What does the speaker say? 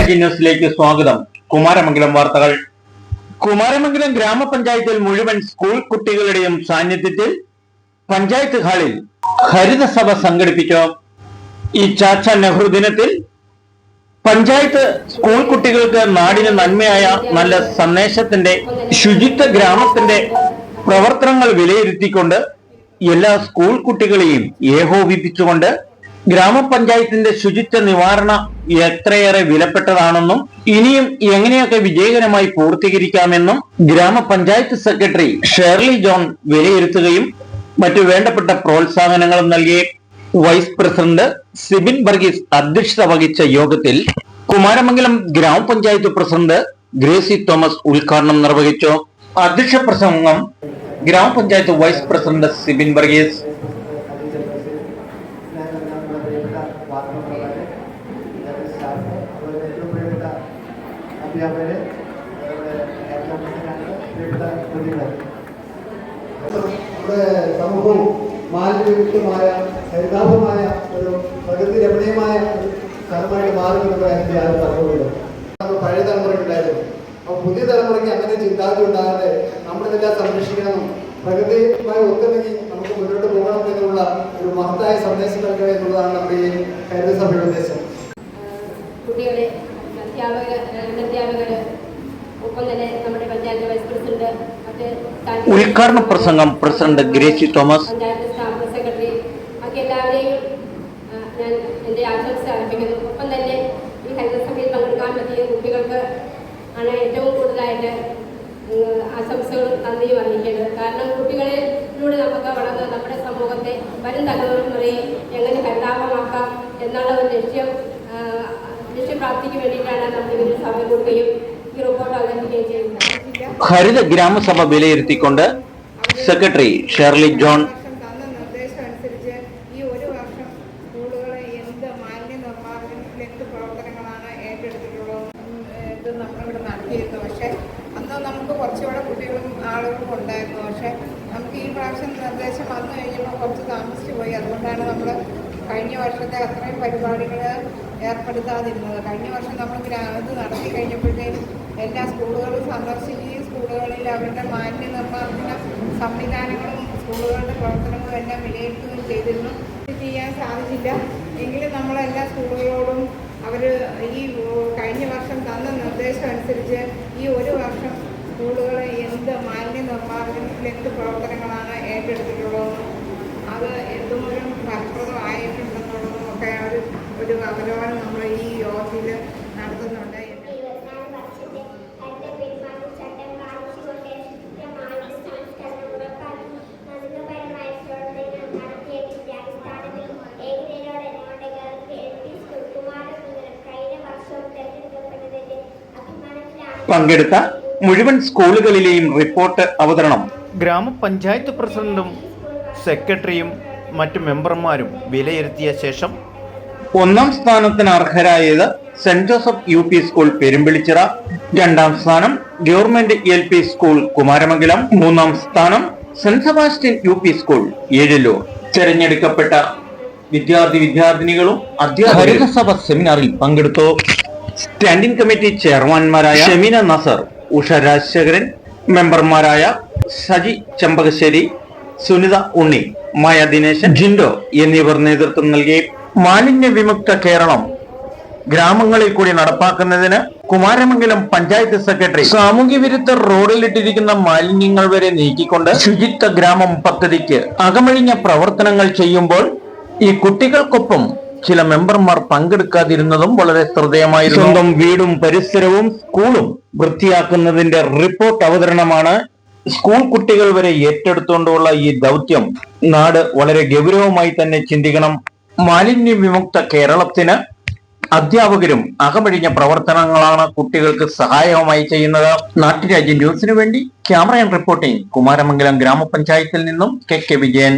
നാട്ടുരാജ്യ ന്യൂസിലേക്ക് സ്വാഗതം. കുമാരമംഗലം വാർത്തകൾ. കുമാരമംഗലം ഗ്രാമപഞ്ചായത്തിൽ മുഴുവൻ സ്കൂൾ കുട്ടികളുടെയും സാന്നിധ്യത്തിൽ പഞ്ചായത്ത് ഹാളിൽ ഹരിതസഭ സംഘടിപ്പിച്ചു. ഈ ചാച്ച നെഹ്റു ദിനത്തിൽ പഞ്ചായത്ത് സ്കൂൾ കുട്ടികൾക്ക് നാടിന് നന്മയായ നല്ല സന്ദേശത്തിന്റെ ശുചിത്വ ഗ്രാമത്തിന്റെ പ്രവർത്തനങ്ങൾ വിലയിരുത്തിക്കൊണ്ട് എല്ലാ സ്കൂൾ കുട്ടികളെയും ഏകോപിപ്പിച്ചുകൊണ്ട് ഗ്രാമപഞ്ചായത്തിന്റെ ശുചിത്വ നിവാരണം എത്രയേറെ വിലപ്പെട്ടതാണെന്നും ഇനിയും എങ്ങനെയൊക്കെ വിജയകരമായി പൂർത്തീകരിക്കാമെന്നും ഗ്രാമപഞ്ചായത്ത് സെക്രട്ടറി ഷേർലി ജോൺ വിലയിരുത്തുകയും മറ്റു വേണ്ടപ്പെട്ട പ്രോത്സാഹനങ്ങളും നൽകി. വൈസ് പ്രസിഡന്റ് സിബിൻ വർഗീസ് അധ്യക്ഷത വഹിച്ച യോഗത്തിൽ കുമാരമംഗലം ഗ്രാമപഞ്ചായത്ത് പ്രസിഡന്റ് ഗ്രേസി തോമസ് ഉദ്ഘാടനം നിർവഹിച്ചു. അധ്യക്ഷ പ്രസംഗം ഗ്രാമപഞ്ചായത്ത് വൈസ് പ്രസിഡന്റ് സിബിൻ വർഗീസ്. നമ്മുടെ സമൂഹവും മാലിന്യമുക്തമായ ഹരിതാഭമായ ഒരു പ്രകൃതി രമണീയമായ സ്ഥലമായിട്ട് മാറുമെന്നുള്ള കാര്യത്തിൽ ആരും തർക്കമില്ല. നമ്മൾ പഴയ തലമുറയ്ക്കുണ്ടായിരുന്നു. അപ്പോൾ പുതിയ തലമുറയ്ക്ക് അങ്ങനെ ചിന്താഗതി ഉണ്ടാകാതെ നമ്മളിതെല്ലാം സംരക്ഷിക്കണം, പ്രകൃതിയുമായി ഒത്തുണങ്ങി നമുക്ക് മുന്നോട്ട് പോകണം എന്നുള്ള ഒരു മഹത്തായ സന്ദേശം നൽകുക എന്നുള്ളതാണ് നമ്മുടെ ഈ ഹരിതസഭയുടെ ഉദ്ദേശം. കുട്ടികളെ അധ്യാപകര് ഒപ്പം തന്നെ നമ്മുടെ പഞ്ചായത്ത് വൈസ് പ്രസിഡന്റ്, ഉദ്ഘാടന പ്രസംഗം president Gracy Thomas, panchayat staff secretary ഒക്കെ എല്ലാവരെയും ഞാൻ എൻ്റെ ആശംസ അർപ്പിക്കുന്നു. ഒപ്പം തന്നെ ഈ ഹരിതസഭയിൽ പങ്കെടുക്കാൻ പറ്റിയ കുട്ടികൾക്ക് ആണ് ഏറ്റവും കൂടുതലായിട്ട് ആശംസകളും നന്ദിയും അറിയിക്കേണ്ടത്. കാരണം കുട്ടികളിലൂടെ നമുക്ക് വളർന്ന് നമ്മുടെ സമൂഹത്തെ വരും തലമുറയെ എങ്ങനെ ഹരിതാപമാക്കാം എന്നുള്ള ഒരു ലക്ഷ്യപ്രാപ്തിക്ക് വേണ്ടിയിട്ടാണ് നമ്മൾ ഇതിന് സമയം കൊടുക്കുകയും ഈ റിപ്പോർട്ട് അവതരിപ്പിക്കുകയും ചെയ്യുന്നത്. ഹരിത ഗ്രാമസഭ വിലയിരുത്തിക്കൊണ്ട് സെക്രട്ടറി ഷേർലി ജോൺ പക്ഷേ അന്ന് നമുക്ക് കുറച്ചുകൂടെ കുട്ടികളും ആളുകളും ഉണ്ടായിരുന്നു. പക്ഷേ നമുക്ക് ഈ പ്രാവശ്യം നിർദ്ദേശം വന്നു കഴിഞ്ഞപ്പോൾ കുറച്ച് താമസിച്ചു പോയി. അതുകൊണ്ടാണ് നമ്മൾ കഴിഞ്ഞ വർഷത്തെ അത്രയും പരിപാടികൾ ഏർപ്പെടുത്താതിരുന്നത്. കഴിഞ്ഞ വർഷം നമ്മൾ ഇത് നടത്തി കഴിഞ്ഞപ്പോഴത്തേക്കും എല്ലാ സ്കൂളുകളും സന്ദർശിക്കുകയും സ്കൂളുകളിൽ അവരുടെ മാലിന്യ നിർമ്മാർജ്ജന സംവിധാനങ്ങളും സ്കൂളുകളുടെ പ്രവർത്തനങ്ങളും എല്ലാം വിലയിരുത്തുകയും ചെയ്തിരുന്നു. ഇത് ചെയ്യാൻ സാധിച്ചില്ല എങ്കിലും നമ്മളെല്ലാ സ്കൂളുകളോടും അവർ ഈ കഴിഞ്ഞ വർഷം തന്ന നിർദ്ദേശം അനുസരിച്ച് ഈ ഒരു വർഷം സ്കൂളുകളെ എന്ത് മാലിന്യ നിർമ്മാർജ്ജനത്തിൽ എന്ത് പ്രവർത്തനങ്ങളാണ് ഏറ്റെടുത്തിട്ടുള്ളതെന്നും അത് എന്തുമൂലം ഫലപ്രദമായിട്ടുണ്ടെന്നുള്ളതും ഒക്കെ ഒരു അവലോകനം നമ്മൾ ഈ യോഗത്തിൽ നടത്തുന്നുണ്ട്. പങ്കെടുത്ത മുഴുവൻ സ്കൂളുകളിലെയും റിപ്പോർട്ട് അവതരണം ഗ്രാമപഞ്ചായത്ത് പ്രസിഡന്റും സെക്രട്ടറിയും മറ്റു മെമ്പർമാരും വിലയിരുത്തിയ ശേഷം ഒന്നാം സ്ഥാനത്തിന് അർഹരായത് Saint Joseph UP. School Perumpilichira, രണ്ടാം സ്ഥാനം ഗവൺമെന്റ് എൽ.പി. സ്കൂൾ കുമാരമംഗലം, മൂന്നാം സ്ഥാനം Saint Sebastian UP. School Ezhilur. തെരഞ്ഞെടുക്കപ്പെട്ട വിദ്യാർത്ഥിനികളും അധ്യാപകരും ഹരിതസഭ സെമിനാറിൽ പങ്കെടുത്തു. സ്റ്റാൻഡിംഗ് കമ്മിറ്റി ചെയർമാൻമാരായ ഷമീന നസർ, ഉഷ രാജശേഖരൻ, മെമ്പർമാരായ സജി ചെമ്പകശ്ശേരി, സുനിത ഉണ്ണി, മായ ദിനേശൻ, ജിൻഡോ എന്നിവർ നേതൃത്വം നൽകി. മാലിന്യ വിമുക്ത കേരളം ഗ്രാമങ്ങളിൽ കൂടി നടപ്പാക്കുന്നതിന് കുമാരമംഗലം പഞ്ചായത്ത് സെക്രട്ടറി സാമൂഹ്യ വിരുദ്ധർ റോഡിലിട്ടിരിക്കുന്ന മാലിന്യങ്ങൾ വരെ നീക്കിക്കൊണ്ട് ശുചിത്വ ഗ്രാമം പദ്ധതിക്ക് അകമഴിഞ്ഞ പ്രവർത്തനങ്ങൾ ചെയ്യുമ്പോൾ ഈ കുട്ടികൾക്കൊപ്പം ചില മെമ്പർമാർ പങ്കെടുക്കാതിരുന്നതും വളരെ ശ്രദ്ധേയമായിരുന്നു. സ്വന്തം വീടും പരിസരവും സ്കൂളും വൃത്തിയാക്കുന്നതിന്റെ റിപ്പോർട്ട് അവതരണമാണ് സ്കൂൾ കുട്ടികൾ വരെ ഏറ്റെടുത്തുകൊണ്ടുള്ള ഈ ദൗത്യം. നാട് വളരെ ഗൗരവമായി തന്നെ ചിന്തിക്കണം. മാലിന്യ വിമുക്ത കേരളത്തിന് അധ്യാപകരും അകമഴിഞ്ഞ പ്രവർത്തനങ്ങളാണ് കുട്ടികൾക്ക് സഹായകമായി ചെയ്യുന്നത്. നാട്ടുരാജ്യ ന്യൂസിനു വേണ്ടി ക്യാമറ ആൻഡ് റിപ്പോർട്ടിംഗ് കുമാരമംഗലം ഗ്രാമപഞ്ചായത്തിൽ നിന്നും കെ വിജയൻ.